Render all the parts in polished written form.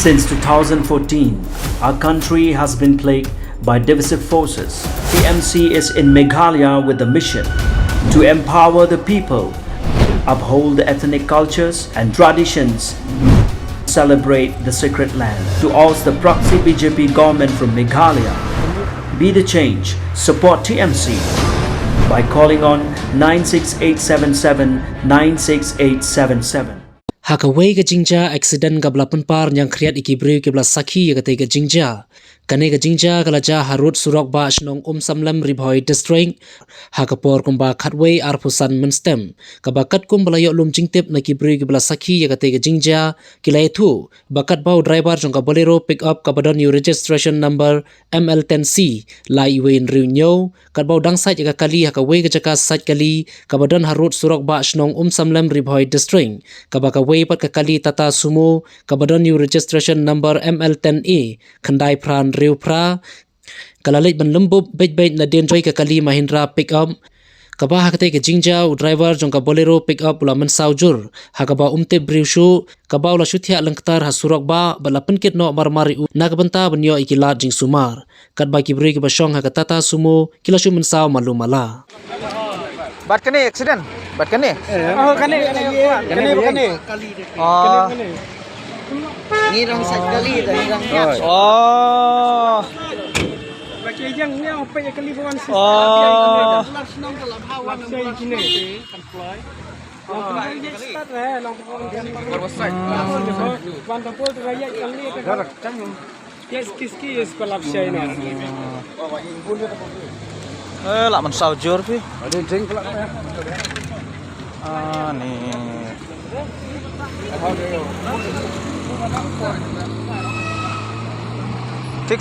Since 2014, our country has been plagued by divisive forces. TMC is in Meghalaya with the mission to empower the people, uphold the ethnic cultures and traditions, celebrate the sacred land. To oust the proxy BJP government from Meghalaya, be the change, support TMC by calling on 96877 96877. Hakawei ke jingjia accident gabla pynpar ñiangkhriat iki briew kebla sakhi iakatei ke jingjia kane ke jingjia galaja harut surok ba shnong samlam ribhoi district hakapor kumba Hakawei arpusan menstem kabakat kum balayo lum jingtip na ki briew kebla sakhi iakatei ke jingjia kilai thu bakat bau driver jongka bolero pick up kabadon new registration number ML10C lai iwein riunyo kat bau dangsai jaga kali Hakawei ke jaka sat kali kabadon harut surok ba shnong samlam ribhoi district kabaka pat kekali tata sumo kabadon new registration number ML10A khandai pran riu pra kalalik ban lembub bej na den joy kekali Mahindra pick up kaba hakatei ke jingjia driver jongka bolero pick up ula mensaujur hakaba umte briew shu kaba ula shuthia lengktar hasurok ba bala penkit no marmari u nagbenta benyo ikilat jing sumar kat ba ki briew ke basong hakatata sumo kilashu mensau malumala Bat kene accident. Bat kene. Oh, kene. Oh. Ngirang sat kali dari rang. Oh. Baca yang ni apa yang kali bukan sih. Oh. Senang kalau hawa nak buat kini. Kan fly. Oh, kena dia start long Wonderful raya yang ni kan. Yes, kiski is kolab China. Lạ mình sao chưa phi. Nih. ठीक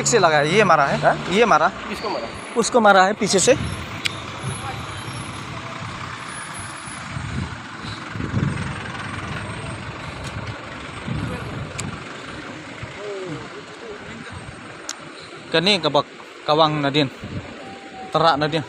से लगा ये मारा है ये मारा उसको मारा है पीछे से kani kabak kawang na din terak na din